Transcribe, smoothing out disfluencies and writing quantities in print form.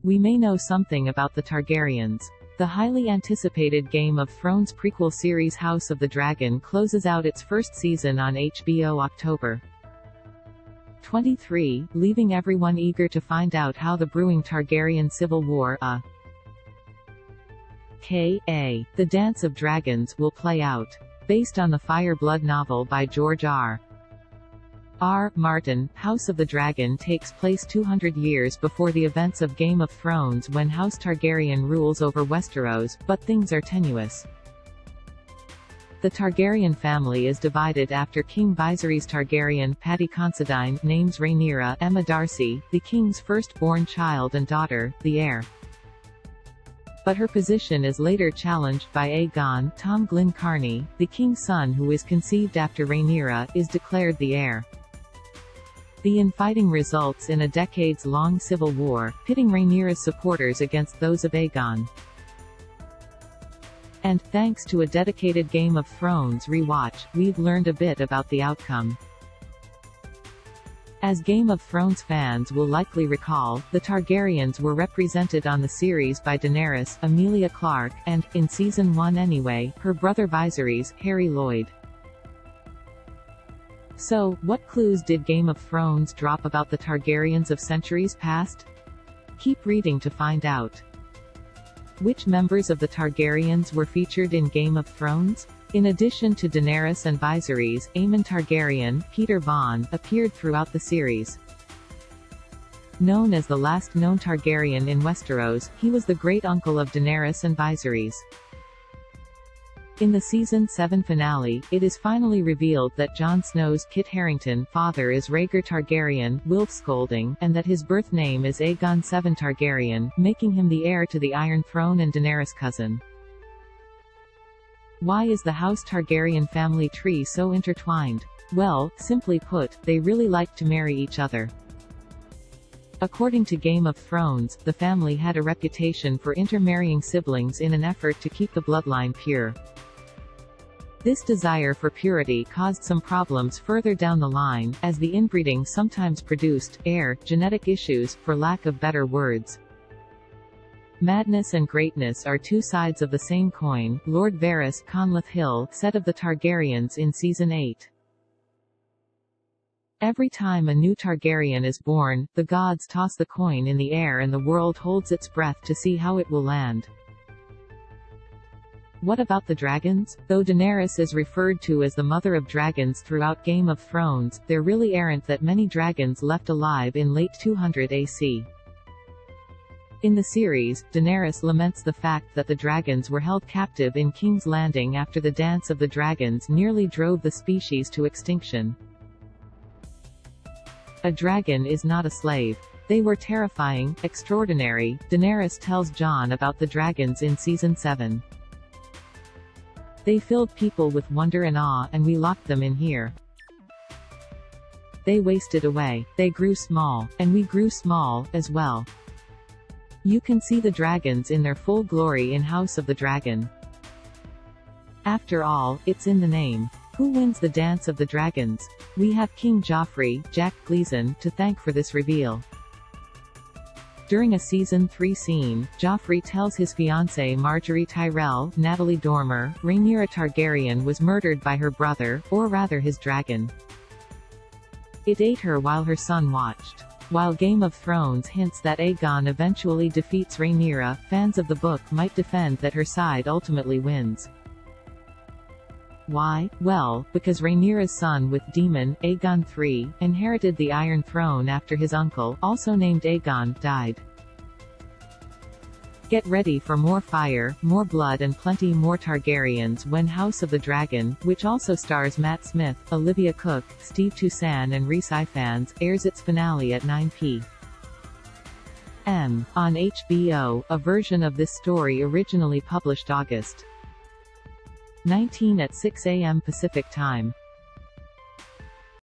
we may know something about the Targaryens. The highly anticipated Game of Thrones prequel series House of the Dragon closes out its first season on HBO October 23, leaving everyone eager to find out how the brewing Targaryen civil war, a.k.a. The Dance of Dragons, will play out. Based on the Fire Blood novel by George R. Martin, House of the Dragon takes place 200 years before the events of Game of Thrones when House Targaryen rules over Westeros, but things are tenuous. The Targaryen family is divided after King Viserys Targaryen, Paddy Considine, names Rhaenyra, Emma Darcy, the king's firstborn child and daughter, the heir. But her position is later challenged by Aegon. Tom Glyn Carney, the king's son who is conceived after Rhaenyra, is declared the heir. The infighting results in a decades-long civil war, pitting Rhaenyra's supporters against those of Aegon. And, thanks to a dedicated Game of Thrones rewatch, we've learned a bit about the outcome. As Game of Thrones fans will likely recall, the Targaryens were represented on the series by Daenerys, Emilia Clarke, and, in Season 1 anyway, her brother Viserys, Harry Lloyd. So, what clues did Game of Thrones drop about the Targaryens of centuries past? Keep reading to find out. Which members of the Targaryens were featured in Game of Thrones? In addition to Daenerys and Viserys, Aemon Targaryen, Peter Bond, appeared throughout the series. Known as the last known Targaryen in Westeros, he was the great-uncle of Daenerys and Viserys. In the Season 7 finale, it is finally revealed that Jon Snow's Kit Harington father is Rhaegar Targaryen, Wilfscolding, and that his birth name is Aegon VII Targaryen, making him the heir to the Iron Throne and Daenerys' cousin. Why is the House Targaryen family tree so intertwined? Well, simply put, they really like to marry each other. According to Game of Thrones, the family had a reputation for intermarrying siblings in an effort to keep the bloodline pure. This desire for purity caused some problems further down the line, as the inbreeding sometimes produced genetic issues, for lack of better words. Madness and greatness are two sides of the same coin, Lord Varys Conleth Hill said of the Targaryens in Season 8. Every time a new Targaryen is born, the gods toss the coin in the air and the world holds its breath to see how it will land. What about the dragons? Though Daenerys is referred to as the mother of dragons throughout Game of Thrones, there really aren't that many dragons left alive in late 200 AC. In the series, Daenerys laments the fact that the dragons were held captive in King's Landing after the Dance of the Dragons nearly drove the species to extinction. A dragon is not a slave. They were terrifying, extraordinary. Daenerys tells Jon about the dragons in Season 7. They filled people with wonder and awe, and we locked them in here. They wasted away. They grew small. And we grew small, as well. You can see the dragons in their full glory in House of the Dragon. After all, it's in the name. Who wins the Dance of the Dragons? We have King Joffrey, Jack Gleeson, to thank for this reveal. During a Season 3 scene, Joffrey tells his fiancée Margaery Tyrell, Natalie Dormer, Rhaenyra Targaryen was murdered by her brother, or rather his dragon. It ate her while her son watched. While Game of Thrones hints that Aegon eventually defeats Rhaenyra, fans of the book might defend that her side ultimately wins. Why? Well, because Rhaenyra's son with Daemon, Aegon III, inherited the Iron Throne after his uncle, also named Aegon, died. Get ready for more fire, more blood and plenty more Targaryens when House of the Dragon, which also stars Matt Smith, Olivia Cooke, Steve Toussaint and Rhys Ifans, airs its finale at 9 p.m. on HBO. A version of this story originally published August 19 at 6 a.m. Pacific Time.